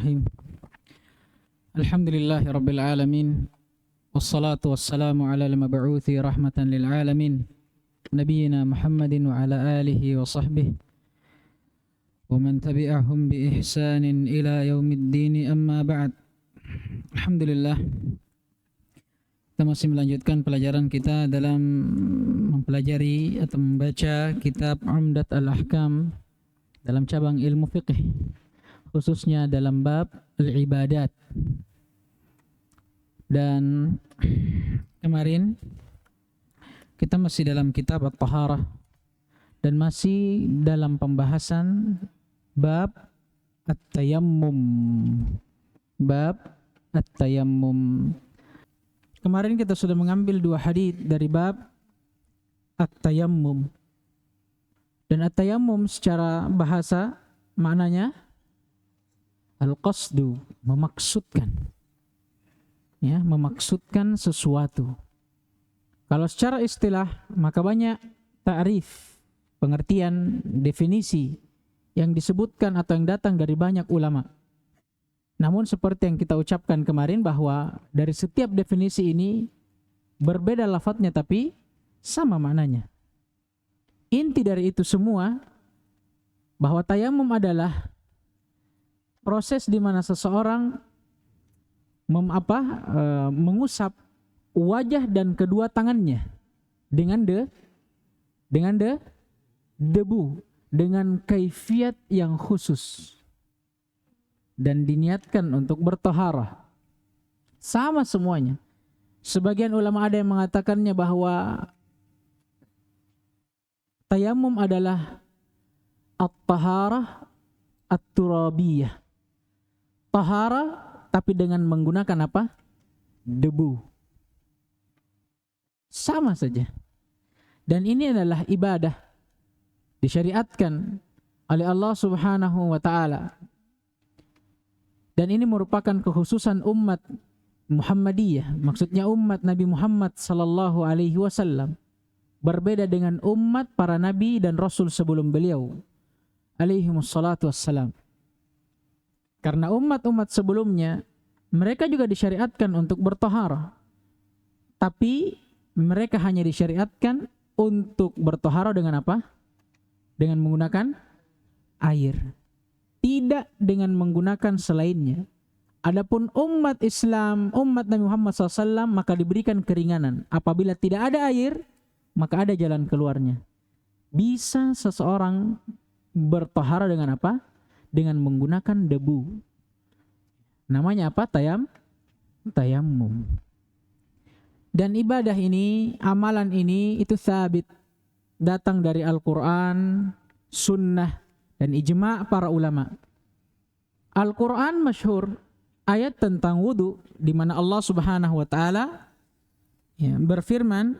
Bismillahirrahmanirrahim. Alhamdulillahi rabbil alamin. Wassalatu wassalamu ala al-mab'uthi rahmatan lil alamin. Nabiyyina Muhammadin wa ala alihi wa sahbihi wa man tabi'ahum bi ihsanin ila yaumiddin, amma ba'd. Alhamdulillah, kita masih melanjutkan pelajaran kita dalam mempelajari atau membaca kitab Umdat al-Ahkam dalam cabang ilmu fiqh, khususnya dalam bab al-ibadat. Dan kemarin kita masih dalam kitab at-taharah dan masih dalam pembahasan bab at-tayammum. Bab at-tayammum. Kemarin kita sudah mengambil 2 hadits dari bab at-tayammum. Dan at-tayammum secara bahasa maknanya al-qasdu, memaksudkan. Ya, memaksudkan sesuatu. Kalau secara istilah maka banyak ta'rif, pengertian, definisi yang disebutkan atau yang datang dari banyak ulama. Namun seperti yang kita ucapkan kemarin bahwa dari setiap definisi ini berbeda lafadznya tapi sama maknanya. Inti dari itu semua bahwa tayamum adalah proses di mana seseorang mengusap wajah dan kedua tangannya dengan debu, dengan kaifiat yang khusus dan diniatkan untuk bertaharah. Sama semuanya. Sebagian ulama ada yang mengatakannya bahwa tayamum adalah at-taharah at-turabiyah. Taharah tapi dengan menggunakan apa? Debu. Sama saja. Dan ini adalah ibadah. Disyariatkan oleh Allah Subhanahu wa ta'ala. Dan ini merupakan kekhususan umat Muhammadiyah. Maksudnya umat Nabi Muhammad sallallahu alaihi wasallam. Berbeda dengan umat para nabi dan rasul sebelum beliau alaihimussalatu wassalam. Karena umat-umat sebelumnya mereka juga disyariatkan untuk bertaharah. Tapi mereka hanya disyariatkan untuk bertaharah dengan apa? Dengan menggunakan air. Tidak dengan menggunakan selainnya. Adapun umat Islam, umat Nabi Muhammad SAW, maka diberikan keringanan. Apabila tidak ada air, maka ada jalan keluarnya. Bisa seseorang bertaharah dengan apa? Dengan menggunakan debu. Namanya apa? Tayammum. Dan ibadah ini, amalan ini itu sabit. Datang dari Al-Quran, sunnah, dan ijma' para ulama. Al-Quran masyhur ayat tentang wudu, di mana Allah Subhanahu wa ta'ala berfirman,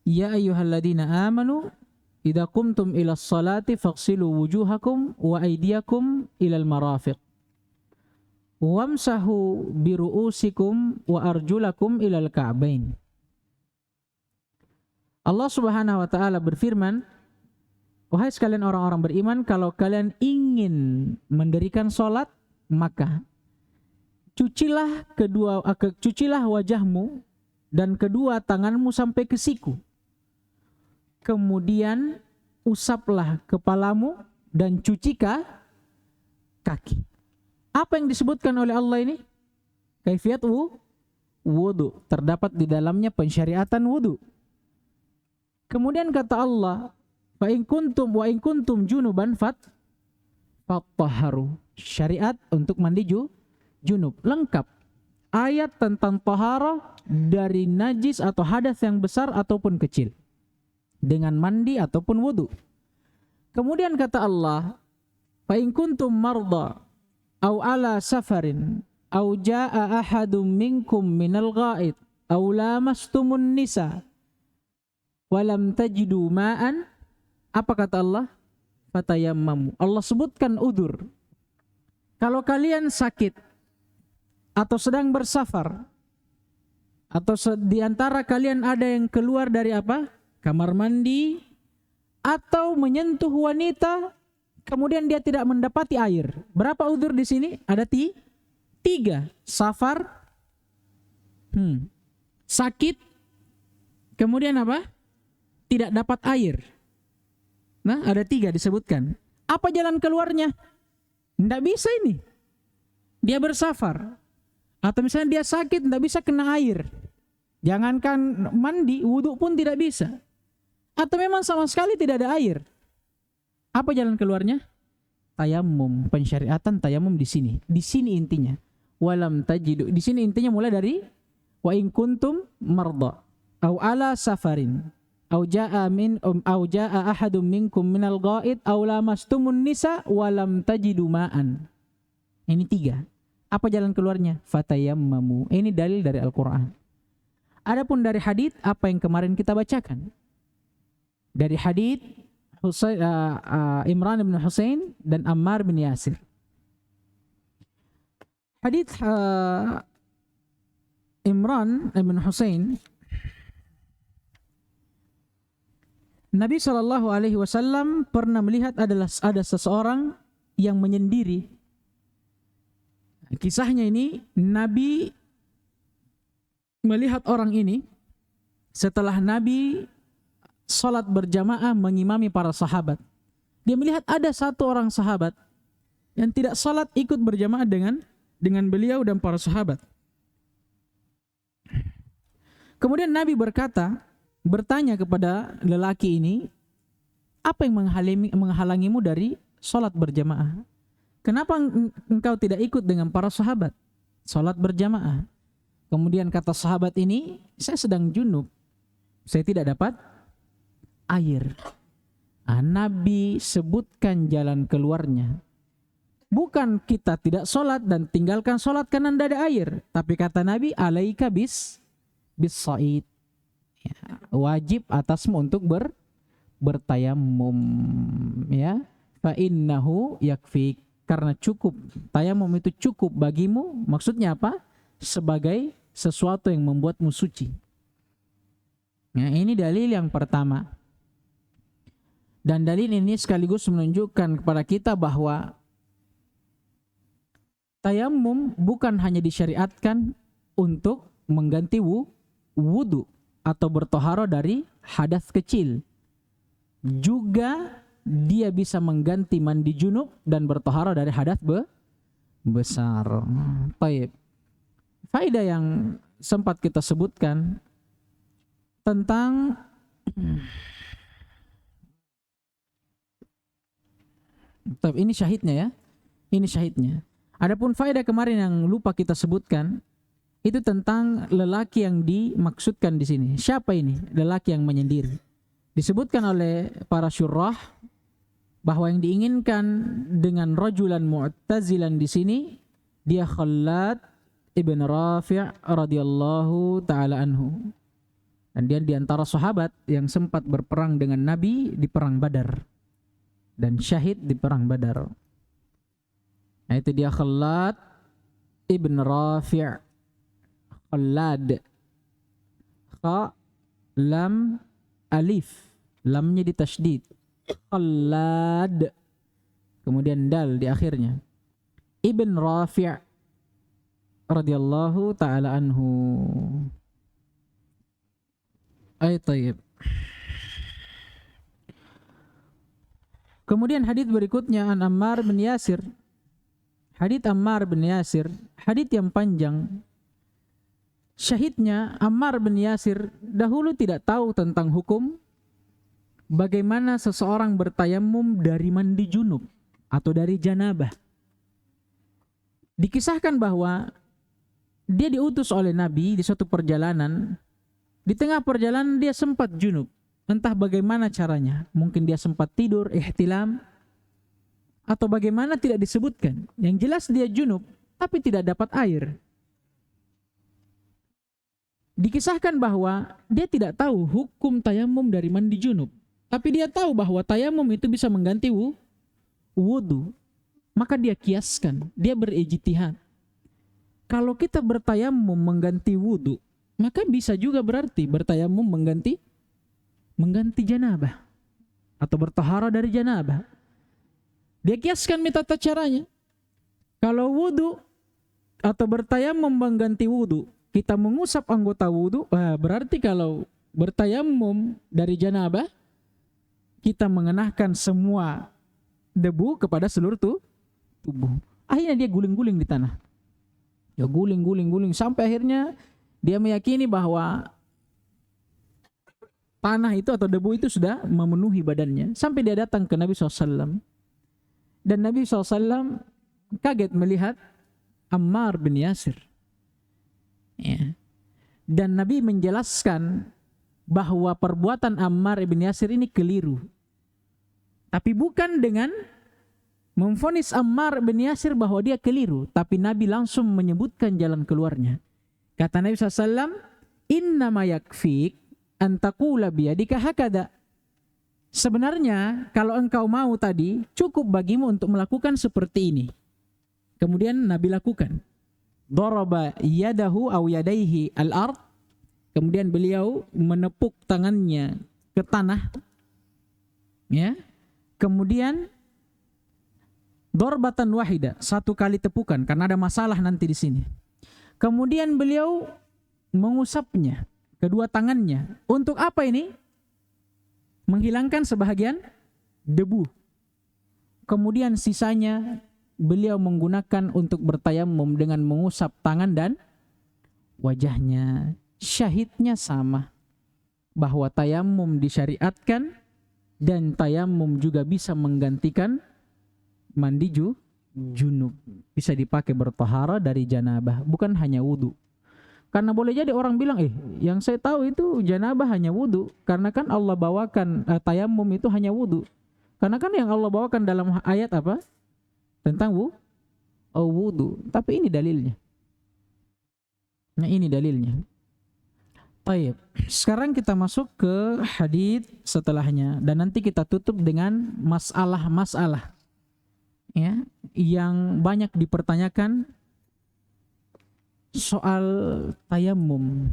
Ya ayyuhalladzina amanu idza qumtum ila sholati faghsilu wujuhakum wa aydiyakum ilal marafiq wamsahu biru'usikum wa arjulakum ilal ka'bain. Allah Subhanahu wa ta'ala berfirman, wahai sekalian orang-orang beriman, kalau kalian ingin mendirikan salat, maka cucilah wajahmu dan kedua tanganmu sampai ke siku. Kemudian usaplah kepalamu dan cuci kaki. Apa yang disebutkan oleh Allah ini? Kaifiyat wudu. Terdapat di dalamnya pensyariatan wudu. Kemudian kata Allah, wa in kuntum junuban fattahharu. Syariat untuk mandi junub. Lengkap. Ayat tentang taharah dari najis atau hadas yang besar ataupun kecil. Dengan mandi ataupun wudu. Kemudian kata Allah, fa in kuntum marda aw ala safarin aw jaa ahadum minkum minal ghaid aw lamastumun nisa wa lam tajidu ma'an, apa kata Allah? Fatayammamu. Allah sebutkan udzur. Kalau kalian sakit atau sedang bersafar atau di antara kalian ada yang keluar dari apa? Kamar mandi atau menyentuh wanita kemudian dia tidak mendapati air. Berapa udzur di sini? Ada 3. Safar, sakit, kemudian apa? Tidak dapat air. Nah, ada 3 disebutkan. Apa jalan keluarnya? Tidak bisa ini. Dia bersafar. Atau misalnya dia sakit, tidak bisa kena air. Jangankan mandi, wudhu pun tidak bisa. Atau memang sama sekali tidak ada air. Apa jalan keluarnya? Tayamum, pensyariatan tayamum di sini. Di sini intinya. Walam tajidu. Di sini intinya mulai dari wa in kuntum marda au ala safarin au jaa ahadum minkum minal ghaid au lamastumun nisa walam tajidu ma'an. Ini 3. Apa jalan keluarnya? Fatayammamu. Ini dalil dari Al-Qur'an. Adapun dari hadits apa yang kemarin kita bacakan? Dari hadits Imran bin Husain dan Ammar bin Yasir. Hadits Imran bin Husain, Nabi SAW pernah melihat ada seseorang yang menyendiri. Kisahnya ini, Nabi melihat orang ini setelah Nabi salat berjamaah mengimami para sahabat. Dia melihat ada satu orang sahabat yang tidak salat ikut berjamaah dengan beliau dan para sahabat. Kemudian Nabi bertanya kepada lelaki ini, apa yang menghalangimu dari salat berjamaah? Kenapa engkau tidak ikut dengan para sahabat salat berjamaah? Kemudian kata sahabat ini, saya sedang junub, saya tidak dapat air. Nabi sebutkan jalan keluarnya. Bukan kita tidak sholat dan tinggalkan sholat karena tidak ada air. Tapi kata Nabi, alaika bis sa'id. Ya, wajib atasmu untuk bertayamum. Ya, fa innahu yakfik. Karena cukup, tayamum itu cukup bagimu. Maksudnya apa? Sebagai sesuatu yang membuatmu suci. Ya, ini dalil yang pertama. Dan dalil ini sekaligus menunjukkan kepada kita bahwa tayamum bukan hanya disyariatkan untuk mengganti wudu atau bertoharo dari hadas kecil. Juga dia bisa mengganti mandi junub dan bertoharo dari hadas besar. Baik. Faedah yang sempat kita sebutkan tentang ini syahidnya ya. Ini syahidnya. Adapun faedah kemarin yang lupa kita sebutkan itu tentang lelaki yang dimaksudkan di sini. Siapa ini? Lelaki yang menyendiri. Disebutkan oleh para syurrah bahwa yang diinginkan dengan rajulan mu'tazilan di sini dia Khallad ibn Rafi' radhiyallahu taala anhu. Dan dia di antara sahabat yang sempat berperang dengan Nabi di perang Badar dan syahid di perang Badar. Nah, itu dia Khallad ibn Rafi'. Khallad, kha lam alif, lamnya ditasydid. Khallad, kemudian dal di akhirnya. Ibn Rafi' radhiyallahu taala anhu. Tayyib. Kemudian hadits berikutnya an Ammar bin Yasir. Hadits Ammar bin Yasir, hadits yang panjang. Syahidnya Ammar bin Yasir dahulu tidak tahu tentang hukum bagaimana seseorang bertayamum dari mandi junub atau dari janabah. Dikisahkan bahwa dia diutus oleh Nabi di suatu perjalanan. Di tengah perjalanan dia sempat junub. Entah bagaimana caranya. Mungkin dia sempat tidur, ihtilam, atau bagaimana tidak disebutkan. Yang jelas dia junub, tapi tidak dapat air. Dikisahkan bahwa dia tidak tahu hukum tayamum dari mandi junub. Tapi dia tahu bahwa tayamum itu bisa mengganti wudu. Maka dia kiaskan, dia berijtihad. Kalau kita bertayamum mengganti wudu, maka bisa juga berarti bertayamum mengganti janabah atau bertaharah dari janabah. Dia kiaskan tata caranya. Kalau wudu atau bertayamum mengganti wudu, kita mengusap anggota wudu, berarti kalau bertayamum dari janabah, kita mengenahkan semua debu kepada seluruh tubuh. Akhirnya dia guling-guling di tanah. Ya guling sampai akhirnya dia meyakini bahwa tanah itu atau debu itu sudah memenuhi badannya. Sampai dia datang ke Nabi SAW. Dan Nabi SAW kaget melihat Ammar bin Yasir. Ya. Dan Nabi menjelaskan bahwa perbuatan Ammar bin Yasir ini keliru. Tapi bukan dengan memvonis Ammar bin Yasir bahwa dia keliru. Tapi Nabi langsung menyebutkan jalan keluarnya. Kata Nabi SAW, innama yakfik antakula biyadika hakada. Sebenarnya kalau engkau mau tadi, cukup bagimu untuk melakukan seperti ini. Kemudian Nabi lakukan. Daraba yadahu aw yadaihi al-ard. Kemudian beliau menepuk tangannya ke tanah. Ya. Kemudian darbatan wahida, satu kali tepukan karena ada masalah nanti di sini. Kemudian beliau mengusapnya kedua tangannya. Untuk apa ini? Menghilangkan sebahagian debu. Kemudian sisanya beliau menggunakan untuk bertayamum dengan mengusap tangan dan wajahnya. Syahidnya sama, bahwa tayamum disyariatkan dan tayamum juga bisa menggantikan mandi junub. Bisa dipakai bertahara dari janabah, bukan hanya wudu. Karena boleh jadi orang bilang, yang saya tahu itu janabah hanya wudu. Karena kan Allah bawakan tayamum itu hanya wudu. Karena kan yang Allah bawakan dalam ayat apa? Tentang wudu. Tapi ini dalilnya. Nah ini dalilnya. Baik. Sekarang kita masuk ke hadits setelahnya. Dan nanti kita tutup dengan masalah-masalah ya, yang banyak dipertanyakan soal tayamum.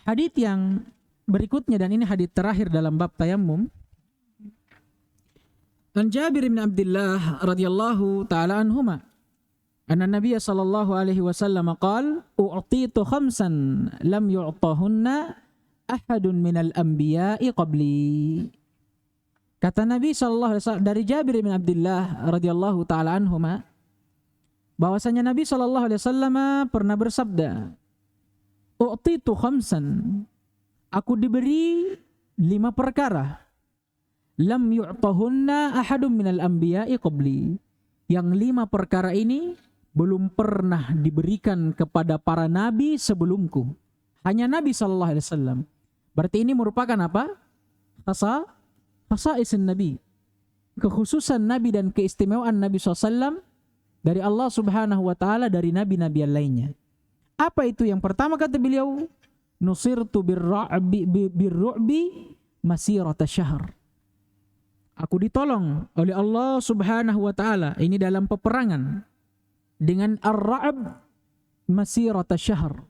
Hadits yang berikutnya, dan ini hadits terakhir dalam bab tayamum. An Jabir bin Abdullah radhiyallahu taala anhuma anna Nabiy sallallahu alaihi wasallam qaal u'titu khamsan lam yu'tahunna ahadun minal anbiya'i qabli. Kata Nabi sallallahu alaihi wasallam dari Jabir bin Abdullah radhiyallahu taala anhuma, bahwasanya Nabi sallallahu alaihi wasallam pernah bersabda, u'titu khamsan, aku diberi 5 perkara, lam yu'tahunna ahadun minal anbiya'i qabli, yang 5 perkara ini belum pernah diberikan kepada para nabi sebelumku, hanya Nabi sallallahu alaihi wasallam. Berarti ini merupakan apa? Khasaisun Nabi, kekhususan Nabi dan keistimewaan Nabi SAW dari Allah Subhanahu wa taala dari nabi-nabi yang lainnya. Apa itu? Yang pertama kata beliau, nusirtu birru'bi masirata syahr. Aku ditolong oleh Allah Subhanahu wa taala ini dalam peperangan dengan ar-ra'b masirata syahr.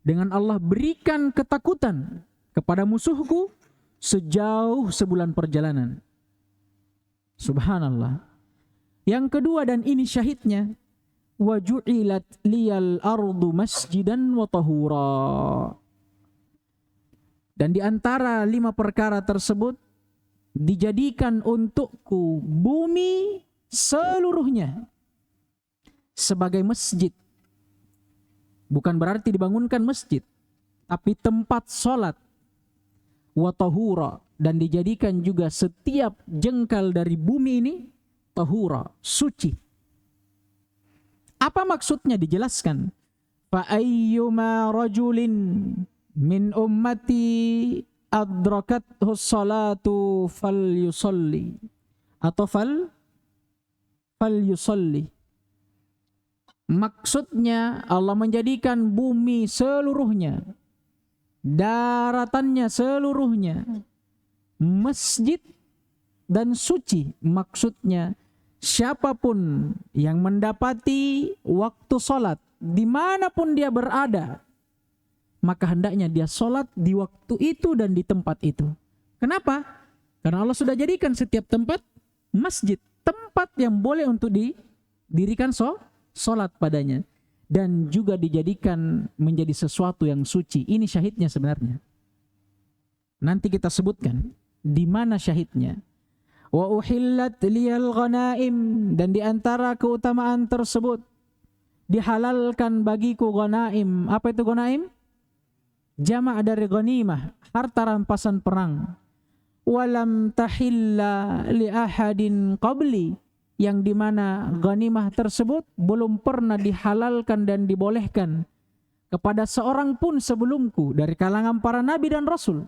Dengan Allah berikan ketakutan kepada musuhku sejauh sebulan perjalanan. Subhanallah. Yang kedua, dan ini syahidnya, wa ju'ilat liyal ardu masjidan wa tahura. Dan di antara 5 perkara tersebut, dijadikan untukku bumi seluruhnya sebagai masjid. Bukan berarti dibangunkan masjid, tapi tempat sholat. Wa tahura, dan dijadikan juga setiap jengkal dari bumi ini tahura, suci. Apa maksudnya? Dijelaskan. Fa ayyuma rajulin min ummati adrakathu salatu falyusalli, atau falyusalli. Maksudnya Allah menjadikan bumi seluruhnya, daratannya seluruhnya masjid dan suci. Maksudnya siapapun yang mendapati waktu sholat dimanapun dia berada, maka hendaknya dia sholat di waktu itu dan di tempat itu. Kenapa? Karena Allah sudah jadikan setiap tempat masjid. tempat yang boleh untuk didirikan sholat padanya, dan juga dijadikan menjadi sesuatu yang suci. Ini syahidnya sebenarnya. Nanti kita sebutkan di mana syahidnya. Wa uhillat liyal ghanaim, dan di antara keutamaan tersebut dihalalkan bagiku ghanaim. Apa itu ghanaim? Jama' dari ghanimah, harta rampasan perang. Walam tahilla li ahadin qabli, yang dimana ghanimah tersebut belum pernah dihalalkan dan dibolehkan kepada seorang pun sebelumku dari kalangan para nabi dan rasul.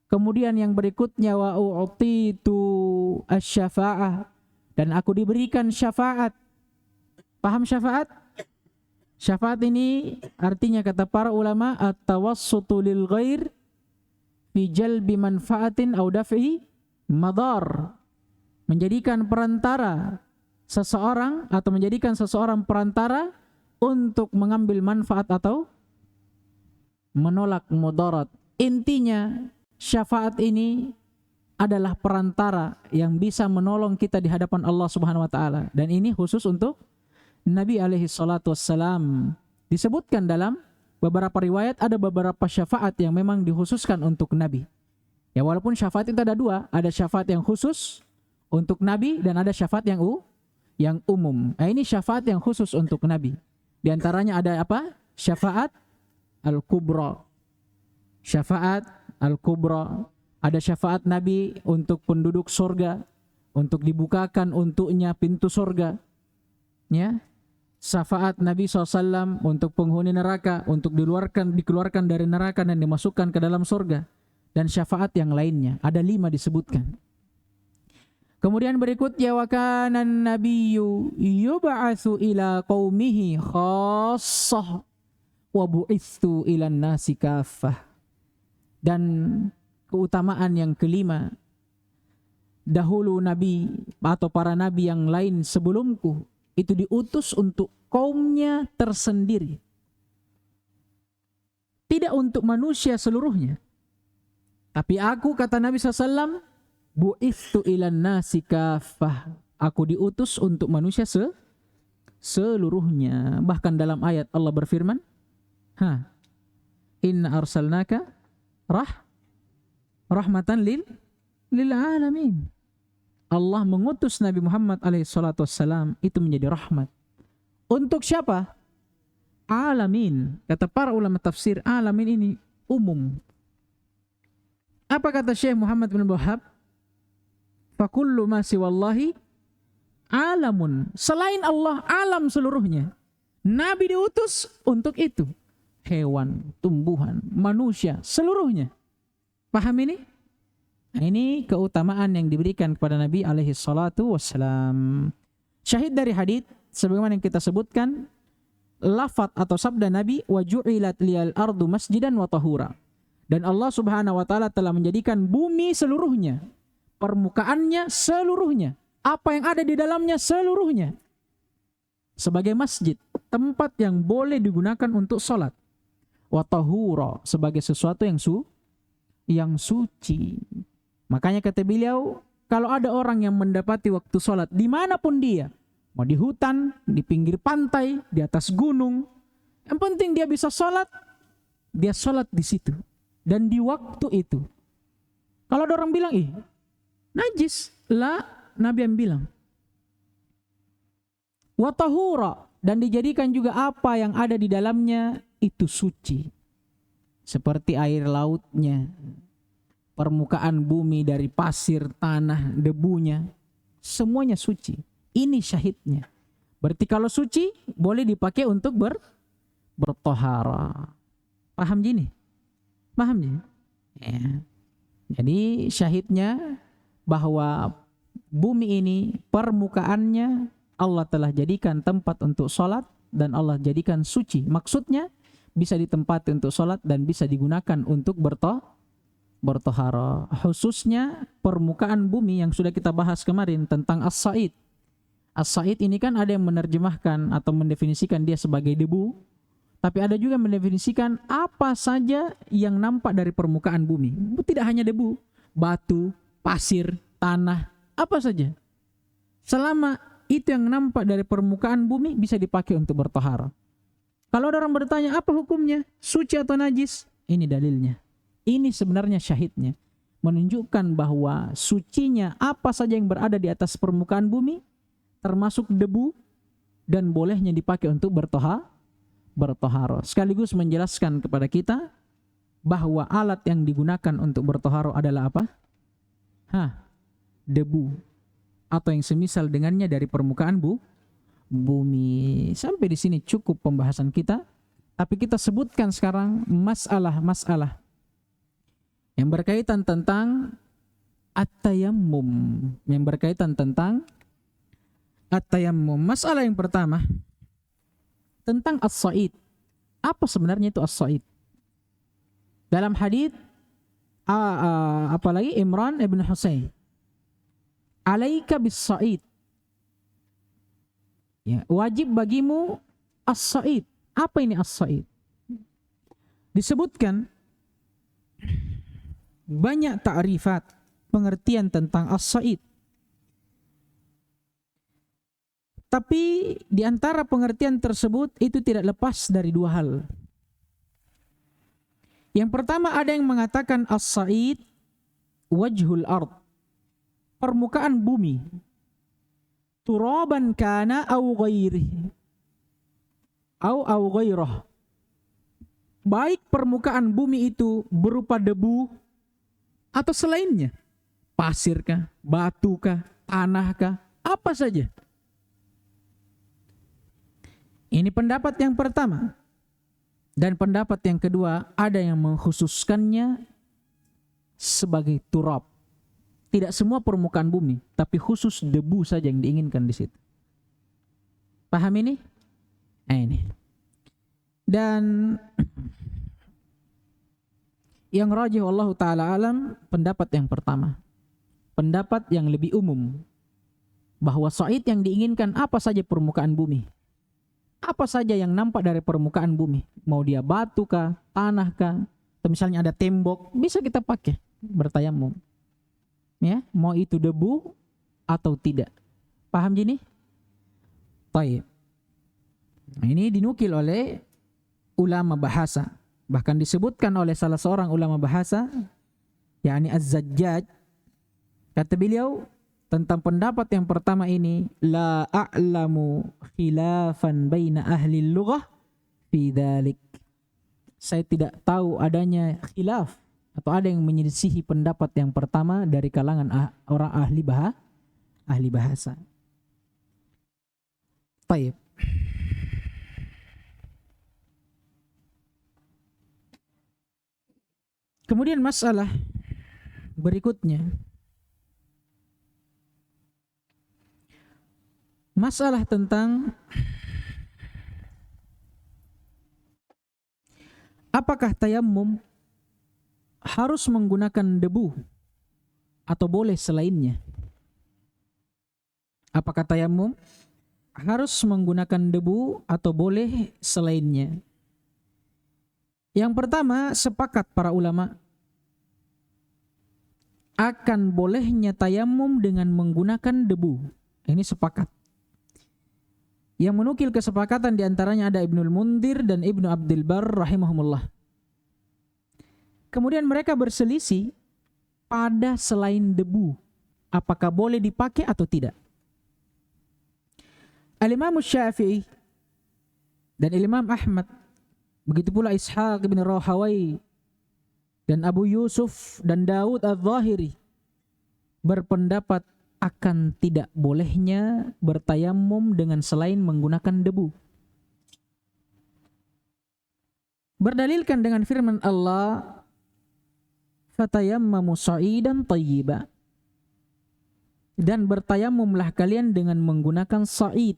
Kemudian yang berikutnya, wa u'titu asy-syafa'ah, dan aku diberikan syafaat. Paham syafaat? Syafaat ini artinya kata para ulama at-tawassutu lil ghair fi jalbi manfaatin aw daf'i madar. Menjadikan perantara seseorang atau menjadikan seseorang perantara untuk mengambil manfaat atau menolak mudarat. Intinya syafaat ini adalah perantara yang bisa menolong kita di hadapan Allah Subhanahu wa taala, dan ini khusus untuk Nabi alaihi salatu wassalam. Disebutkan dalam beberapa riwayat ada beberapa syafaat yang memang dikhususkan untuk Nabi. Ya, walaupun syafaat itu ada dua, ada syafaat yang khusus untuk Nabi dan ada syafaat yang umum. Nah, ini syafaat yang khusus untuk Nabi. Di antaranya ada apa? Syafaat al-kubra. Syafaat al-kubra. Ada syafaat Nabi untuk penduduk surga, untuk dibukakan untuknya pintu surga. Ya. Syafaat Nabi SAW untuk penghuni neraka, untuk dikeluarkan dari neraka dan dimasukkan ke dalam surga. Dan syafaat yang lainnya, ada 5 disebutkan. Kemudian berikutnya, wa kana an-nabiyyu yub'atsu ila qaumihi khassah wa bu'itsu ila an-nasi kaffah. Dan keutamaan yang kelima, dahulu nabi atau para nabi yang lain sebelumku itu diutus untuk kaumnya tersendiri, tidak untuk manusia seluruhnya. Tapi aku, kata Nabi SAW, bu'itsu ilan nasi kaffah, aku diutus untuk manusia seluruhnya. Bahkan dalam ayat Allah berfirman, inna arsalnaka rahmatan lil alamin. Allah mengutus Nabi Muhammad alaihissalam itu menjadi rahmat. Untuk siapa? Alamin. Kata para ulama tafsir, alamin ini umum. Apa kata Syekh Muhammad bin Wahab? Fakullu ma siwallahi alamun. Selain Allah, alam seluruhnya. Nabi diutus untuk itu. Hewan, tumbuhan, manusia, seluruhnya. Paham ini? Nah, ini keutamaan yang diberikan kepada Nabi alaihi salatu wassalam. Syahid dari hadits sebagaimana yang kita sebutkan, lafaz atau sabda Nabi, wa ju'ilat liyal ardu masjidan wa tahura. Dan Allah Subhanahu wa taala telah menjadikan bumi seluruhnya, permukaannya seluruhnya, apa yang ada di dalamnya seluruhnya sebagai masjid, tempat yang boleh digunakan untuk salat. Wa tahura, sebagai sesuatu yang suci. Makanya kata beliau, kalau ada orang yang mendapati waktu sholat dimanapun dia, mau di hutan, di pinggir pantai, di atas gunung, yang penting dia bisa sholat, dia sholat di situ dan di waktu itu. Kalau ada orang bilang, najis, lah, Nabi yang bilang, wa tahura, dan dijadikan juga apa yang ada di dalamnya itu suci, seperti air lautnya, permukaan bumi dari pasir, tanah, debunya, semuanya suci. Ini syahidnya. Berarti kalau suci boleh dipakai untuk bertohara. Paham gini? Paham gini? Ya. Jadi syahidnya bahwa bumi ini permukaannya Allah telah jadikan tempat untuk sholat dan Allah jadikan suci. Maksudnya bisa ditempati untuk sholat dan bisa digunakan untuk bertohara. Khususnya permukaan bumi yang sudah kita bahas kemarin tentang as-sa'id. As-sa'id ini kan ada yang menerjemahkan atau mendefinisikan dia sebagai debu, tapi ada juga yang mendefinisikan apa saja yang nampak dari permukaan bumi. Tidak hanya debu, batu, pasir, tanah, apa saja. Selama itu yang nampak dari permukaan bumi bisa dipakai untuk bertohara. Kalau ada orang bertanya apa hukumnya, suci atau najis? Ini dalilnya. Ini sebenarnya syahidnya. Menunjukkan bahwa sucinya apa saja yang berada di atas permukaan bumi, termasuk debu, dan bolehnya dipakai untuk bertohara. Sekaligus menjelaskan kepada kita bahwa alat yang digunakan untuk bertohara adalah apa? Debu. Atau yang semisal dengannya dari permukaan bumi. Sampai di sini cukup pembahasan kita. Tapi kita sebutkan sekarang masalah-masalah yang berkaitan tentang at-tayammum. Yang berkaitan tentang at-tayammum. Masalah yang pertama tentang as-sa'id. Apa sebenarnya itu as-sa'id? Dalam hadits apalagi Imran ibn Husain, alaika bis-sa'id. Ya, wajib bagimu as-sa'id. Apa ini as-sa'id? Disebutkan banyak ta'rifat, pengertian tentang as-sa'id. Tapi di antara pengertian tersebut itu tidak lepas dari dua hal. Yang pertama ada yang mengatakan as-sa'id wajhul ard, permukaan bumi. Turaban kana au ghairihi au ghairah. Baik permukaan bumi itu berupa debu atau selainnya. Pasirkah, batukah, tanahkah, apa saja. Ini pendapat yang pertama. Dan pendapat yang kedua ada yang mengkhususkannya sebagai turab. Tidak semua permukaan bumi, tapi khusus debu saja yang diinginkan di situ. Paham ini? Ini. Dan yang rajih wallahu taala alam, pendapat yang pertama. Pendapat yang lebih umum bahwa sa'id yang diinginkan apa saja permukaan bumi. Apa saja yang nampak dari permukaan bumi, mau dia batu kah, tanah kah, atau misalnya ada tembok, bisa kita pakai bertayamum. Ya, mau itu debu atau tidak. Paham gini? Baik. Nah, ini dinukil oleh ulama bahasa. Bahkan disebutkan oleh salah seorang ulama bahasa, yakni Az-Zajjaj. Kata beliau tentang pendapat yang pertama ini, la a'lamu khilafan baina ahli lughah fi dzalik. Saya tidak tahu adanya khilaf atau ada yang menyelisihi pendapat yang pertama dari kalangan orang ahli bahasa. Baik. Kemudian masalah berikutnya, masalah tentang apakah tayammum harus menggunakan debu atau boleh selainnya? Apakah tayammum harus menggunakan debu atau boleh selainnya? Yang pertama, sepakat para ulama akan bolehnya tayammum dengan menggunakan debu. Ini sepakat. Yang menukil kesepakatan diantaranya ada Ibnul Mundir dan Ibnu Abdul Bar rahimahumullah. Kemudian mereka berselisih pada selain debu, apakah boleh dipakai atau tidak. Al-Imam Syafi'i dan Imam Ahmad, begitu pula Ishaq bin Rahawai dan Abu Yusuf dan Daud Al-Zahiri berpendapat akan tidak bolehnya bertayamum dengan selain menggunakan debu. Berdalilkan dengan firman Allah, fatayammamu sa'idan tayyiba, dan bertayamumlah kalian dengan menggunakan sa'id.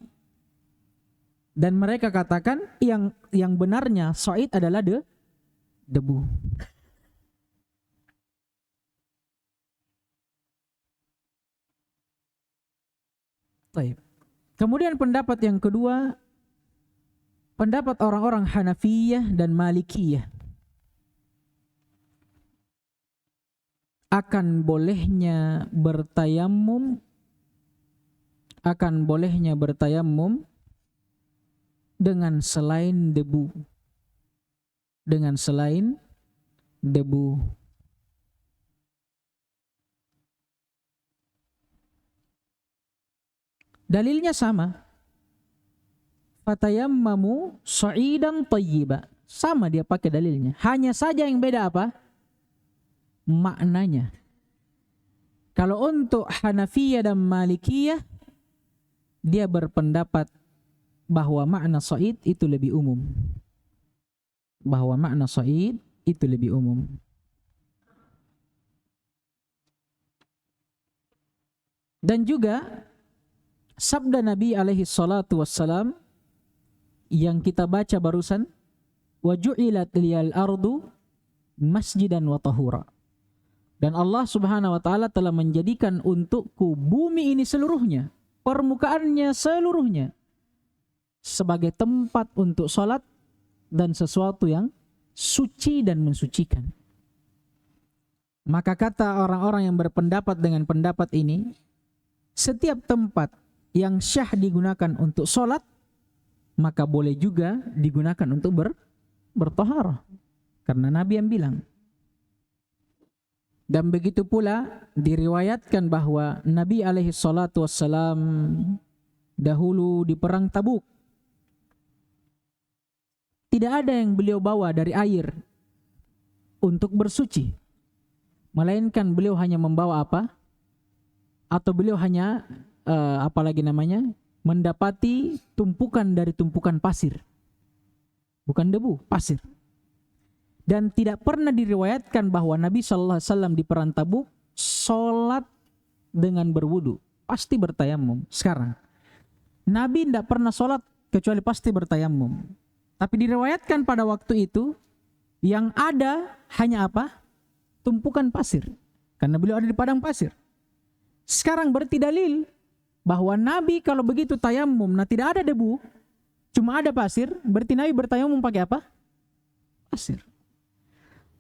Dan mereka katakan yang benarnya sa'id adalah debu. Baik. Kemudian pendapat yang kedua, pendapat orang-orang Hanafiyah dan Malikiyah akan bolehnya bertayamum akan bolehnya bertayamum dengan selain debu. Dengan selain debu. Dalilnya sama. Fatayammamu sa'idan thayyiba. Sama dia pakai dalilnya. Hanya saja yang beda apa? Maknanya. Kalau untuk Hanafiyah dan Malikiyah, dia berpendapat bahwa makna sa'id itu lebih umum. Bahwa makna sa'id itu lebih umum. Dan juga sabda Nabi alaihi salatu wassalam yang kita baca barusan, wa ju'ilat liyal ardu masjidan wa tahura. Dan Allah Subhanahu wa taala telah menjadikan untukku bumi ini seluruhnya, permukaannya seluruhnya sebagai tempat untuk salat dan sesuatu yang suci dan mensucikan. Maka kata orang-orang yang berpendapat dengan pendapat ini, setiap tempat yang syah digunakan untuk salat, maka boleh juga digunakan untuk bertaharah. Karena Nabi yang bilang. Dan begitu pula diriwayatkan bahwa Nabi alaihi salatu wassalam dahulu di perang Tabuk, tidak ada yang beliau bawa dari air untuk bersuci, melainkan beliau hanya membawa apa? Atau beliau hanya mendapati tumpukan dari tumpukan pasir, bukan debu, pasir. Dan tidak pernah diriwayatkan bahwa Nabi sallallahu alaihi wasallam di perang Tabuk salat dengan berwudu, pasti bertayamum. Sekarang Nabi tidak pernah salat kecuali pasti bertayamum. Tapi diriwayatkan pada waktu itu yang ada hanya apa? Tumpukan pasir. Karena beliau ada di padang pasir. Sekarang berarti dalil bahwa Nabi kalau begitu tayamum, nah tidak ada debu, cuma ada pasir, berarti Nabi bertayamum pakai apa? Pasir.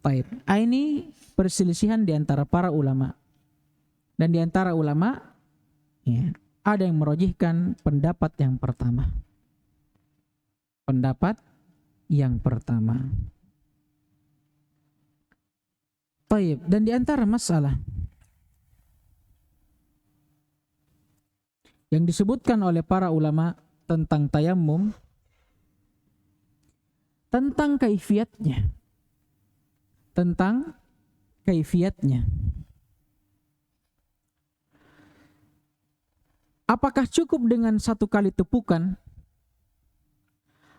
Baik. Ini perselisihan di antara para ulama. Dan di antara ulama ya, ada yang merojihkan pendapat yang pertama. Pendapat yang pertama. Baik. Dan di antara masalah yang disebutkan oleh para ulama tentang tayammum, tentang kaifiatnya. Tentang kaifiatnya. Apakah cukup dengan satu kali tepukan?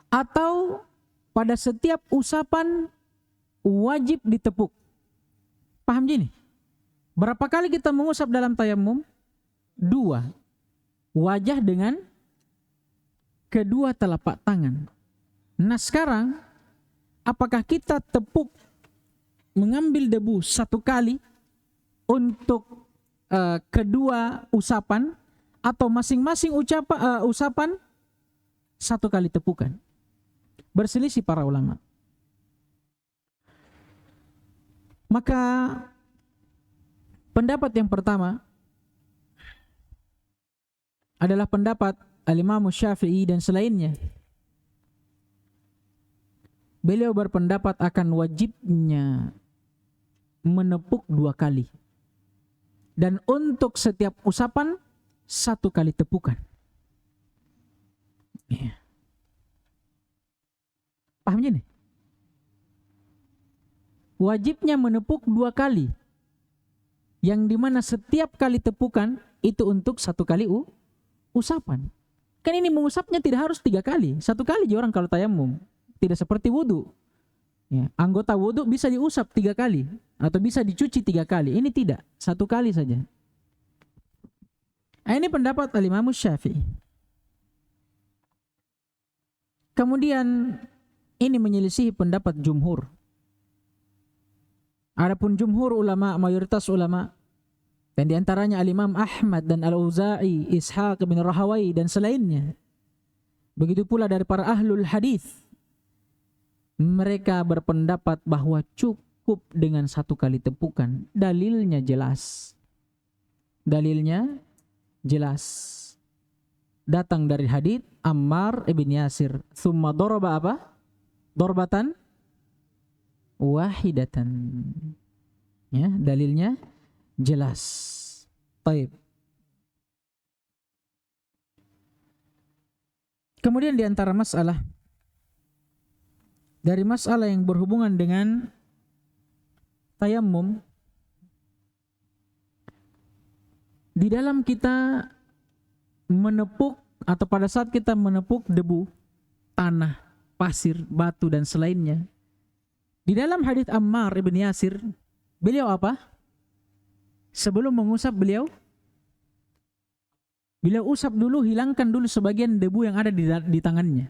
Atau pada setiap usapan wajib ditepuk? Paham gini? Berapa kali kita mengusap dalam tayammum? 2. Wajah dengan kedua telapak tangan. Nah sekarang, apakah kita tepuk mengambil debu satu kali untuk kedua usapan, atau masing-masing usapan satu kali tepukan? Berselisih para ulama. Maka pendapat yang pertama adalah pendapat Al-Imam Syafi'i dan selainnya. Beliau berpendapat akan wajibnya menepuk 2 kali. Dan untuk setiap usapan 1 kali tepukan. Ya. Paham ini? Wajibnya menepuk 2 kali. Yang dimana setiap kali tepukan itu untuk 1 kali usapan. Kan ini mengusapnya tidak harus 3 kali. 1 kali aja orang kalau tayamum. Tidak seperti wudu. Ya, anggota wudu bisa diusap 3 kali. Atau bisa dicuci 3 kali. Ini tidak. 1 kali saja. Nah, ini pendapat Al-Imam Syafi'i. Kemudian ini menyelisihi pendapat jumhur. Adapun jumhur ulama, mayoritas ulama, dan diantaranya Al-Imam Ahmad dan Al-Auza'i, Ishaq bin Rahawai dan selainnya. Begitu pula dari para ahlul hadis, mereka berpendapat bahwa cukup dengan 1 kali tepukan. Dalilnya jelas. Dalilnya jelas. datang dari hadits Ammar ibn Yasir. Tsumma daraba apa? Darbatan wahidatan. Ya, dalilnya jelas. Baik. Kemudian di antara masalah yang berhubungan dengan tayammum, di dalam kita menepuk atau pada saat kita menepuk debu, tanah, pasir, batu dan selainnya. Di dalam hadits Ammar ibn Yasir, beliau apa? Sebelum mengusap beliau usap dulu, hilangkan dulu sebagian debu yang ada di tangannya.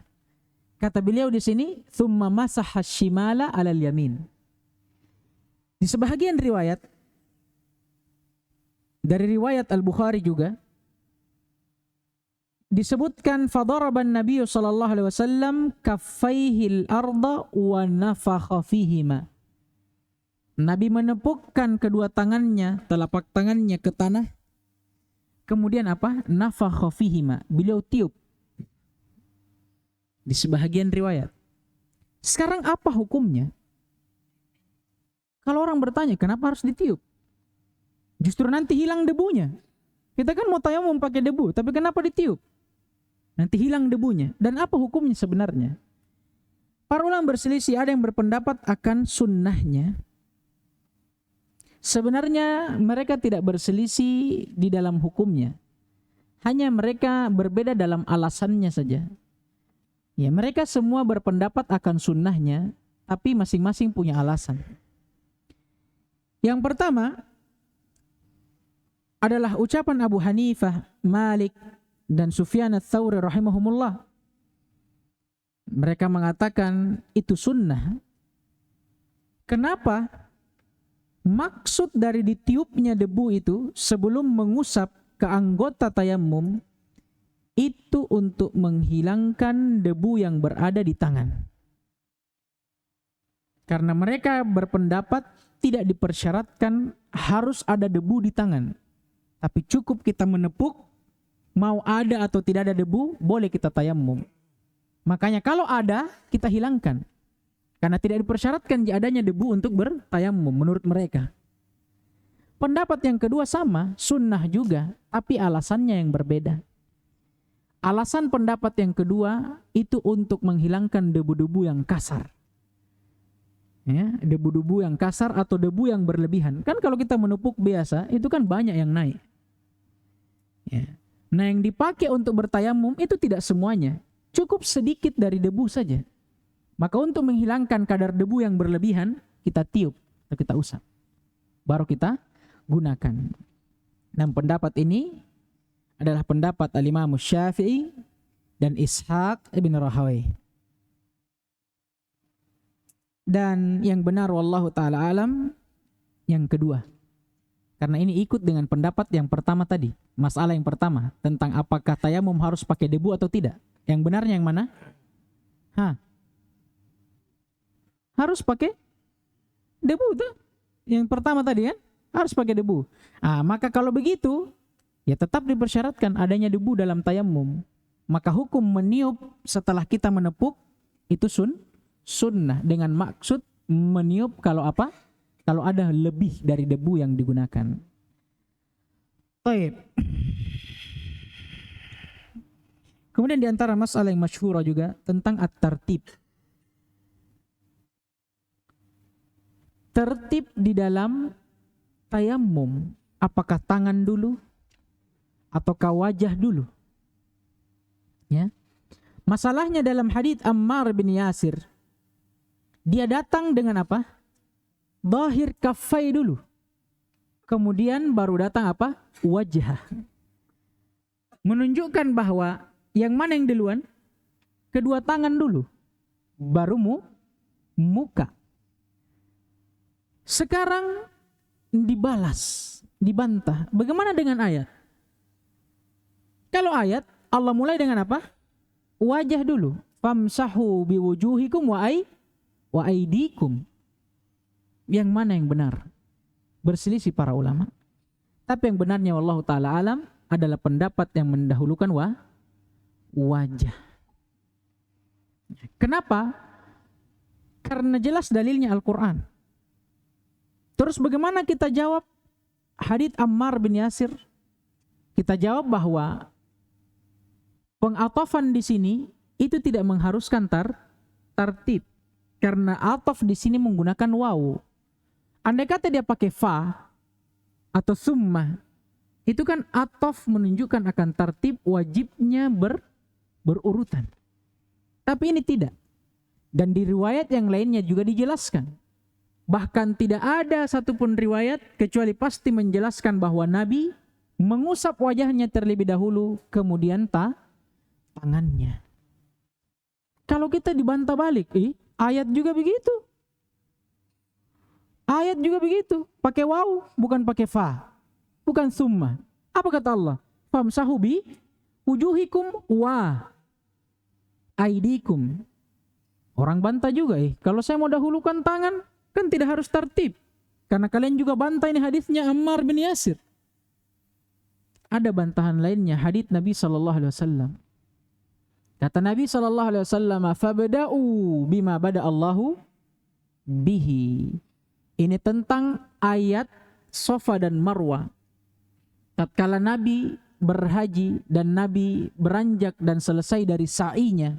Kata beliau di sini, "Tsumma masaha shimala 'alal yamin." Di sebahagian riwayat, dari riwayat Al-Bukhari juga disebutkan, fadaraban Nabi sallallahu alaihi wasallam kaffaihi al-arda wa nafakha fihima. Nabi menepukkan kedua tangannya, telapak tangannya ke tanah. Kemudian apa? Nafakha fihima. Beliau tiup. Di sebahagian riwayat. Sekarang apa hukumnya? Kalau orang bertanya, kenapa harus ditiup? Justru nanti hilang debunya. Kita kan mau tayamum pakai debu, tapi kenapa ditiup? Nanti hilang debunya. Dan apa hukumnya sebenarnya? Para ulama berselisih, ada yang berpendapat akan sunnahnya. Sebenarnya mereka tidak berselisih di dalam hukumnya. Hanya mereka berbeda dalam alasannya saja. Ya, mereka semua berpendapat akan sunnahnya, tapi masing-masing punya alasan. Yang pertama adalah ucapan Abu Hanifah, Malik, dan Sufyan ats-Tsauri rahimahumullah. Mereka mengatakan itu sunnah. Kenapa? Maksud dari ditiupnya debu itu sebelum mengusap ke anggota tayammum itu untuk menghilangkan debu yang berada di tangan. Karena mereka berpendapat tidak dipersyaratkan harus ada debu di tangan. Tapi cukup kita menepuk, mau ada atau tidak ada debu, boleh kita tayammum. Makanya kalau ada, kita hilangkan. Karena tidak dipersyaratkan adanya debu untuk bertayammum menurut mereka. Pendapat yang kedua sama, sunnah juga, tapi alasannya yang berbeda. Alasan pendapat yang kedua itu untuk menghilangkan debu-debu yang kasar. Ya, debu-debu yang kasar atau debu yang berlebihan. Kan kalau kita menepuk biasa, itu kan banyak yang naik. Ya. Nah, yang dipakai untuk bertayamum itu tidak semuanya. Cukup sedikit dari debu saja. Maka untuk menghilangkan kadar debu yang berlebihan, kita tiup atau kita usap. Baru kita gunakan. Dan pendapat ini adalah pendapat Al-Imam Syafi'i dan Ishaq ibn Rahawai. Dan yang benar wallahu ta'ala alam yang kedua. Karena ini ikut dengan pendapat yang pertama tadi. Masalah yang pertama tentang apakah tayamum harus pakai debu atau tidak. Yang benarnya yang mana? Harus pakai debu tuh. Yang pertama tadi kan, harus pakai debu. Maka kalau begitu, ya tetap dipersyaratkan adanya debu dalam tayammum. Maka hukum meniup setelah kita menepuk itu sunnah dengan maksud meniup kalau apa? Kalau ada lebih dari debu yang digunakan. Baik. Kemudian di antara masalah yang masyhur juga tentang at-tartib. Tertib di dalam tayammum, apakah tangan dulu ataukah wajah dulu? Ya. Masalahnya dalam hadits Ammar bin Yasir, dia datang dengan apa? Zahir kaffai dulu. Kemudian baru datang apa? Wajah. Menunjukkan bahwa yang mana yang duluan? Kedua tangan dulu. Baru muka. Sekarang dibalas, dibantah. Bagaimana dengan ayat? Kalau ayat Allah mulai dengan apa? Wajah dulu. Famsahu biwujuhikum wa aidikum. Yang mana yang benar? Berselisih para ulama. Tapi yang benarnya wallahu ta'ala alam adalah pendapat yang mendahulukan wajah. Kenapa? Karena jelas dalilnya Al-Quran. Terus bagaimana kita jawab hadits Ammar bin Yasir? Kita jawab bahwa pengatafan di sini itu tidak mengharuskan tartib, karena ataf di sini menggunakan waw. Andai kata dia pakai fa atau summa, itu kan ataf menunjukkan akan tartib wajibnya berurutan. Tapi ini tidak. Dan di riwayat yang lainnya juga dijelaskan. Bahkan tidak ada satupun riwayat kecuali pasti menjelaskan bahwa Nabi mengusap wajahnya terlebih dahulu, kemudian tangannya. Kalau kita dibantah balik, ayat juga begitu. Ayat juga begitu, pakai waw, bukan pakai fa, bukan summa. Apa kata Allah? Famsahu bi wujuhikum wa aidikum. Orang bantah juga, kalau saya mau dahulukan tangan, kan tidak harus tertib. Karena kalian juga bantah ini hadisnya Ammar bin Yasir. Ada bantahan lainnya, hadits Nabi SAW. Kata Nabi SAW, "Fabda'u bima bada Allahu bihi." Ini tentang ayat Safa dan Marwah. Tatkala Nabi berhaji dan Nabi beranjak dan selesai dari sa'inya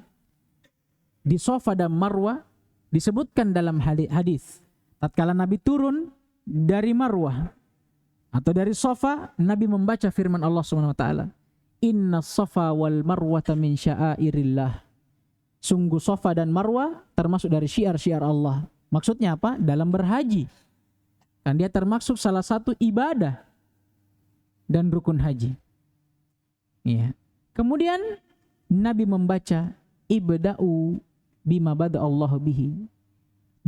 di Safa dan Marwah, disebutkan dalam hadis. Tatkala Nabi turun dari Marwah atau dari Safa, Nabi membaca firman Allah Subhanahu wa taala, "Inna Safa wal Marwata min sya'airillah." Sungguh Safa dan Marwah termasuk dari syiar-syiar Allah. Maksudnya apa? Dalam berhaji. Kan dia termasuk salah satu ibadah dan rukun haji. Ya. Kemudian Nabi membaca, "Ibda'u bima bada Allah bihi."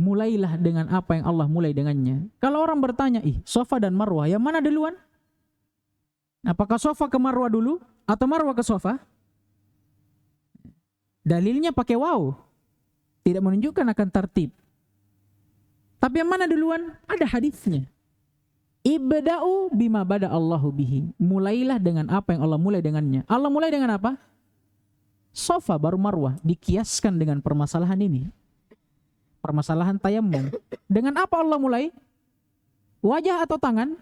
Mulailah dengan apa yang Allah mulai dengannya. Kalau orang bertanya, Safa dan Marwah, yang mana duluan? Apakah Safa ke Marwah dulu atau Marwah ke Safa? Dalilnya pakai waw, tidak menunjukkan akan tertib. Tapi yang mana duluan? Ada hadisnya. Ibda'u bima bada Allahu bihi. Mulailah dengan apa yang Allah mulai dengannya. Allah mulai dengan apa? Safa baru Marwah. Dikiaskan dengan permasalahan ini. Permasalahan tayammum. Dengan apa Allah mulai? Wajah atau tangan?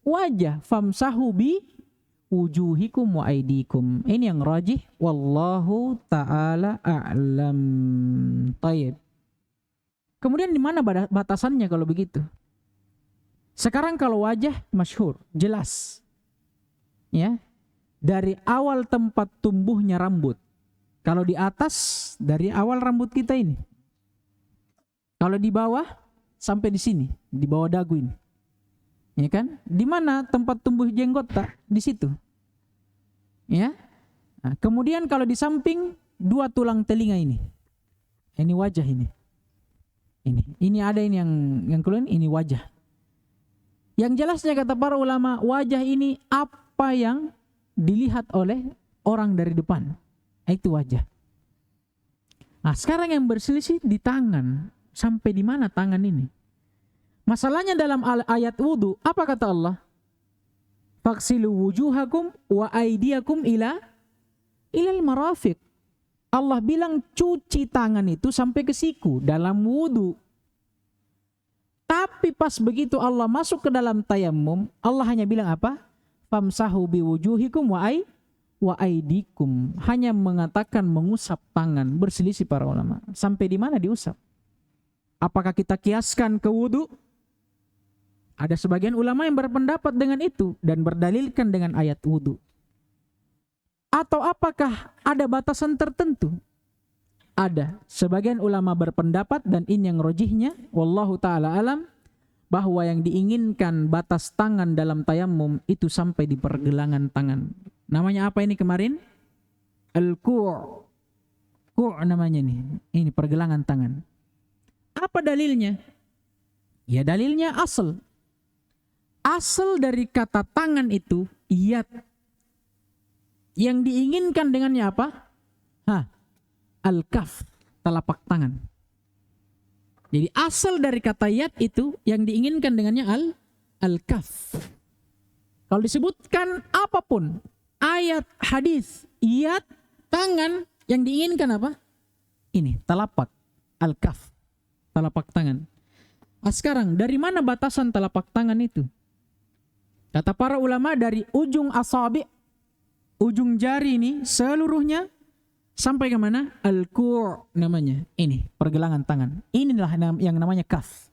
Wajah. Famsahu bi wujuhikum wa aidikum. Ini yang rajih. Wallahu ta'ala a'lam. Tayyib. Kemudian di mana batasannya kalau begitu? Sekarang kalau wajah masyhur, jelas. Ya. Dari awal tempat tumbuhnya rambut. Kalau di atas, dari awal rambut kita ini. Kalau di bawah, sampai di sini. Di bawah dagu ini. Ya kan? Di mana tempat tumbuh jenggot tak? Di situ. Ya. Nah, kemudian kalau di samping, 2 tulang telinga ini. Ini wajah ini. Ini ada ini yang keluar, ini wajah. Yang jelasnya kata para ulama, wajah ini apa yang dilihat oleh orang dari depan. Itu wajah. Nah, sekarang yang berselisih di tangan. Sampai di mana tangan ini? Masalahnya dalam ayat wudu, apa kata Allah? Faksilu wujuhakum wa aidiakum ilal marafiq. Allah bilang cuci tangan itu sampai ke siku dalam wudu. Tapi pas begitu Allah masuk ke dalam tayammum, Allah hanya bilang apa? Famsahu biwujuhikum wa aidikum. Hanya mengatakan mengusap tangan. Berselisih para ulama. Sampai di mana diusap? Apakah kita kiaskan ke wudu? Ada sebagian ulama yang berpendapat dengan itu dan berdalilkan dengan ayat wudu. Atau apakah ada batasan tertentu? Ada. Sebagian ulama berpendapat, dan ini yang rojihnya, wallahu ta'ala alam, bahwa yang diinginkan batas tangan dalam tayammum itu sampai di pergelangan tangan. Namanya apa ini kemarin? Al-ku'. Ku' namanya nih. Ini pergelangan tangan. Apa dalilnya? Ya dalilnya asal. Asal dari kata tangan itu yad. Yang diinginkan dengannya apa? Al-kaf, telapak tangan. Jadi asal dari kata yad itu yang diinginkan dengannya al-kaf. Kalau disebutkan apapun, ayat, hadis, yad, Tangan yang diinginkan apa? Ini, telapak. Al-kaf. Telapak tangan. Sekarang, dari mana batasan telapak tangan itu? Kata para ulama, dari ujung asabi, ujung jari ini seluruhnya sampai ke mana? Al-kur namanya. Ini pergelangan tangan. Inilah yang namanya kaf.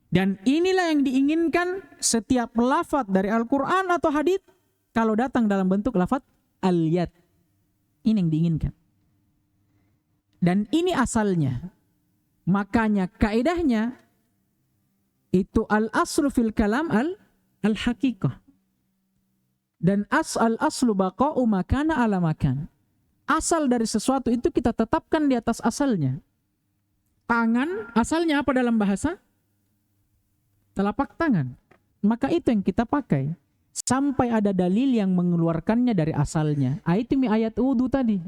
Dan inilah yang diinginkan setiap lafaz dari Al-Quran atau hadits kalau datang dalam bentuk lafaz al-yad. Ini yang diinginkan. Dan ini asalnya. Makanya kaidahnya itu al-aslu fil kalam al-haqiqah. Dan al-aslu baqa'u makana ala makan. Asal dari sesuatu itu kita tetapkan di atas asalnya. Tangan, asalnya apa dalam bahasa? Telapak tangan. Maka itu yang kita pakai. Sampai ada dalil yang mengeluarkannya dari asalnya. Itu ayat wudu tadi.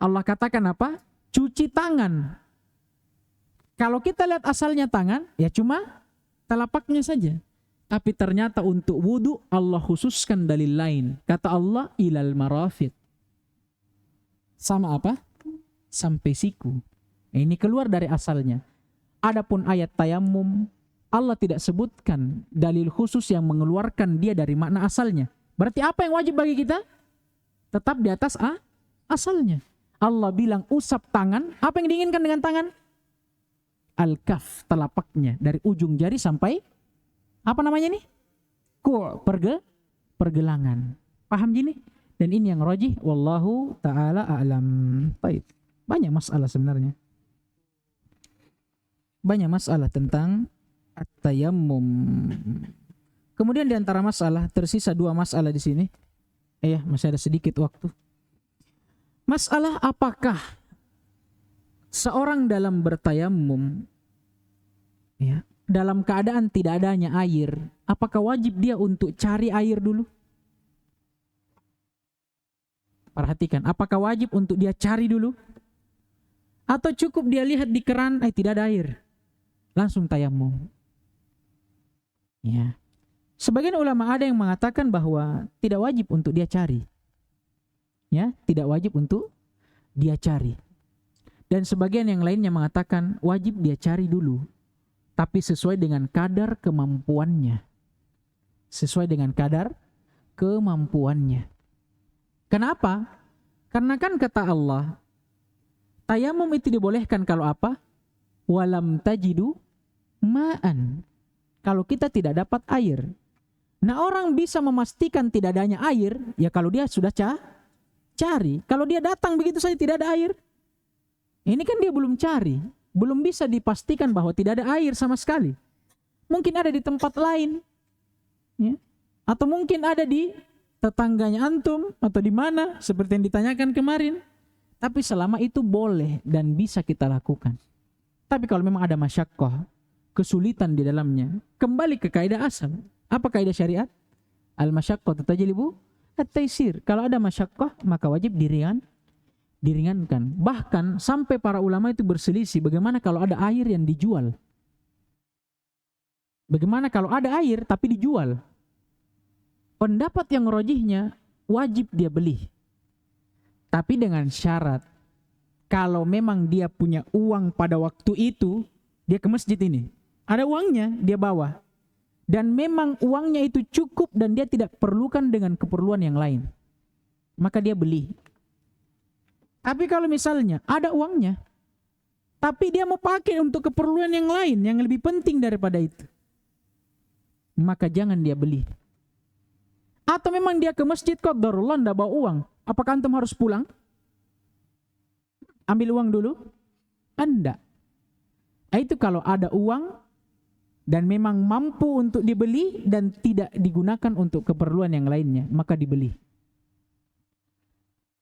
Allah katakan apa? Cuci tangan. Kalau kita lihat asalnya tangan, ya cuma telapaknya saja. Tapi ternyata untuk wudu Allah khususkan dalil lain. Kata Allah, ilal marafiq. Sama apa? Sampai siku. Ini keluar dari asalnya. Adapun ayat tayammum, Allah tidak sebutkan dalil khusus yang mengeluarkan dia dari makna asalnya. Berarti apa yang wajib bagi kita? Tetap di atas asalnya. Allah bilang usap tangan. Apa yang diinginkan dengan tangan? Al-kaf, telapaknya. Dari ujung jari sampai, apa namanya nih? Pergelangan. Paham gini? Dan ini yang rajih. Wallahu ta'ala a'lam. Baik. Banyak masalah sebenarnya. Banyak masalah tentang at-tayammum. Kemudian di antara masalah, tersisa 2 masalah di sini. Masih ada sedikit waktu. Masalah apakah seorang dalam bertayammum, dalam keadaan tidak adanya air, apakah wajib dia untuk cari air dulu? Perhatikan, apakah wajib untuk dia cari dulu? Atau cukup dia lihat di keran, tidak ada air, langsung tayammum? Sebagian ulama ada yang mengatakan bahwa tidak wajib untuk dia cari. Tidak wajib untuk dia cari. Dan sebagian yang lainnya mengatakan wajib dia cari dulu, tapi sesuai dengan kadar kemampuannya. Sesuai dengan kadar kemampuannya. Kenapa? Karena kan kata Allah, tayamum itu dibolehkan kalau apa? Walam tajidu ma'an. Kalau kita tidak dapat air. Nah, orang bisa memastikan tidak adanya air, ya kalau dia sudah cari. Kalau dia datang begitu saja tidak ada air, ini kan dia belum cari. Belum bisa dipastikan bahwa tidak ada air sama sekali. Mungkin ada di tempat lain. Atau mungkin ada di tetangganya antum, atau di mana, seperti yang ditanyakan kemarin. Tapi selama itu boleh dan bisa kita lakukan. Tapi kalau memang ada masyaqqah, kesulitan di dalamnya, kembali ke kaidah asal. Apa kaidah syariat? Al-masyaqqatu tajlibu at-taysir. Kalau ada masyaqqah, maka wajib diringankan. Bahkan sampai para ulama itu berselisih bagaimana kalau ada air yang dijual. Bagaimana kalau ada air tapi dijual? Pendapat yang rajihnya wajib dia beli. Tapi dengan syarat, kalau memang dia punya uang pada waktu itu, dia ke masjid ini, ada uangnya dia bawa. Dan memang uangnya itu cukup dan dia tidak perlukan dengan keperluan yang lain, maka dia beli. Tapi kalau misalnya ada uangnya, tapi dia mau pakai untuk keperluan yang lain yang lebih penting daripada itu, maka jangan dia beli. Atau memang dia ke masjid qadarullah ndak bawa uang, apakah antum harus pulang? Ambil uang dulu? Anda. Itu kalau ada uang dan memang mampu untuk dibeli dan tidak digunakan untuk keperluan yang lainnya, maka dibeli.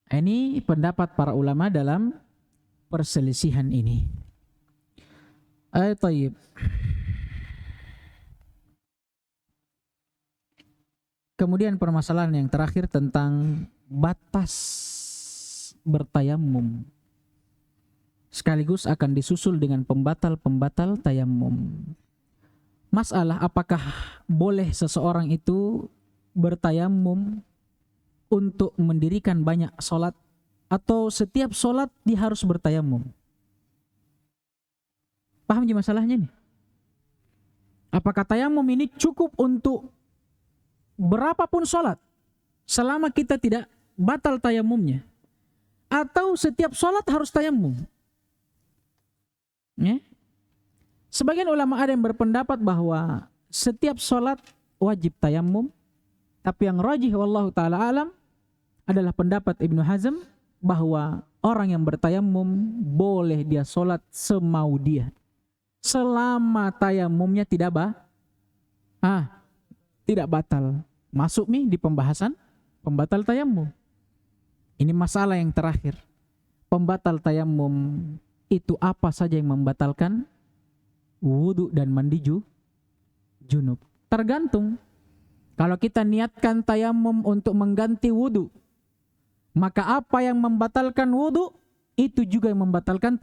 Ini pendapat para ulama dalam perselisihan ini. Tayyib. Kemudian permasalahan yang terakhir tentang batas bertayamum. Sekaligus akan disusul dengan pembatal-pembatal tayamum. Masalah apakah boleh seseorang itu bertayamum untuk mendirikan banyak sholat atau setiap sholat dia harus bertayamum? Paham ji masalahnya nih? Apakah tayamum ini cukup untuk berapapun sholat selama kita tidak batal tayamumnya? Atau setiap sholat harus tayamum? Ya? Sebagian ulama ada yang berpendapat bahwa setiap sholat wajib tayamum, tapi yang rajih wallahu ta'ala alam adalah pendapat Ibnu Hazm bahwa orang yang bertayamum boleh dia sholat semau dia selama tayamumnya tidak batal. Masuk nih di pembahasan pembatal tayamum. Ini masalah yang terakhir. Pembatal tayamum itu apa saja yang membatalkan wudu dan mandi junub? Tergantung. Kalau kita niatkan tayamum untuk mengganti wudu, maka apa yang membatalkan wudu itu juga yang membatalkan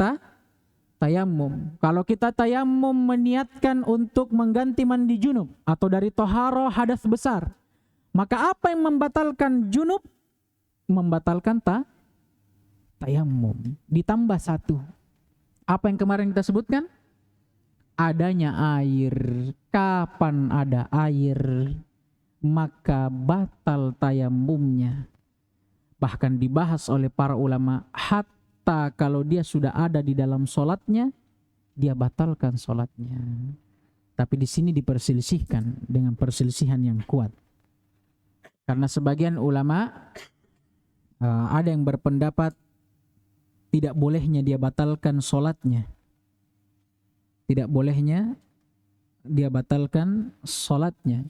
tayamum. Kalau kita tayamum meniatkan untuk mengganti mandi junub atau dari toharo hadas besar, maka apa yang membatalkan junub membatalkan tayamum. Ditambah satu, apa yang kemarin kita sebutkan? Adanya air. Kapan ada air, maka batal tayamumnya. Bahkan dibahas oleh para ulama, hatta kalau dia sudah ada di dalam sholatnya, dia batalkan sholatnya. Tapi di sini diperselisihkan dengan perselisihan yang kuat. Karena sebagian ulama ada yang berpendapat tidak bolehnya dia batalkan sholatnya. Tidak bolehnya dia batalkan sholatnya.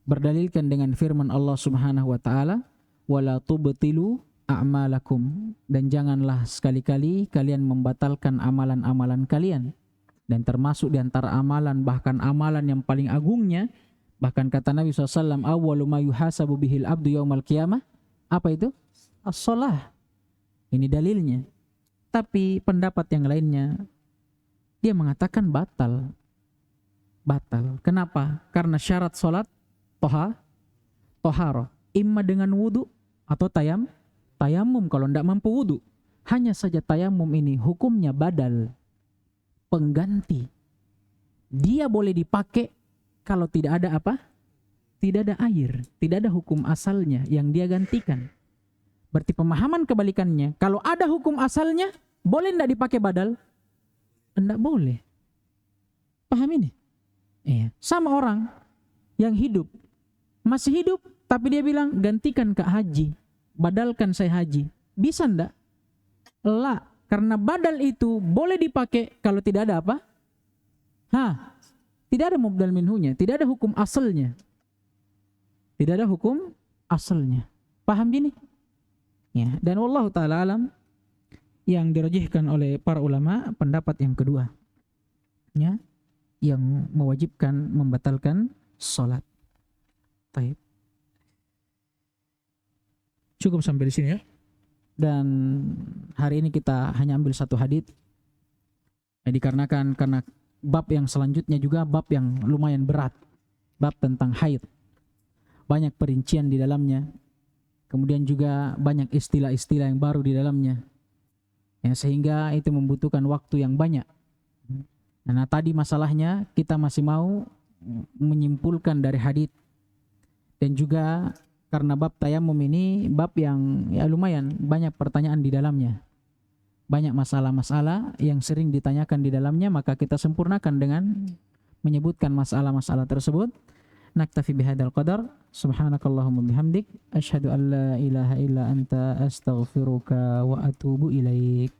Berdalilkan dengan firman Allah Subhanahu wa ta'ala, wala tubtilu a'malakum, dan janganlah sekali-kali kalian membatalkan amalan-amalan kalian. Dan termasuk di antara amalan, bahkan amalan yang paling agungnya, bahkan kata Nabi SAW, awwalu ma yuhasabu bihil abdu yaumal qiyamah, apa itu? As-shalah. Ini dalilnya. Tapi pendapat yang lainnya, dia mengatakan batal. Kenapa? Karena syarat sholat toharo, imma dengan wudu atau tayamum kalau tidak mampu wudu. Hanya saja tayamum ini hukumnya badal, pengganti. Dia boleh dipakai kalau tidak ada apa? Tidak ada air, tidak ada hukum asalnya yang dia gantikan. Berarti pemahaman kebalikannya, kalau ada hukum asalnya, boleh tidak dipakai badal? Tidak boleh. Paham ini? Iya. Sama orang yang hidup, masih hidup, tapi dia bilang gantikan ke haji, badalkan saya haji. Bisa ndak? La, karena badal itu boleh dipakai kalau tidak ada apa? Tidak ada mubdal minhunya, tidak ada hukum asalnya. Tidak ada hukum asalnya. Paham gini? Ya, dan wallahu ta'ala alam, yang dirajihkan oleh para ulama pendapat yang kedua, ya, yang mewajibkan membatalkan salat. Baik. Cukup sampai di sini ya. Dan hari ini kita hanya ambil satu hadits. Ya, dikarenakan karena bab yang selanjutnya juga bab yang lumayan berat. Bab tentang haid. Banyak perincian di dalamnya. Kemudian juga banyak istilah-istilah yang baru di dalamnya. Ya, sehingga itu membutuhkan waktu yang banyak. Nah, tadi masalahnya kita masih mau menyimpulkan dari hadits. Dan juga karena bab tayamum ini bab yang ya lumayan banyak pertanyaan di dalamnya. Banyak masalah-masalah yang sering ditanyakan di dalamnya, maka kita sempurnakan dengan menyebutkan masalah-masalah tersebut. Naktafi bihadzal qadar. Subhanakallahumma bihamdik asyhadu an la ilaha illa anta astaghfiruka wa atubu ilaik.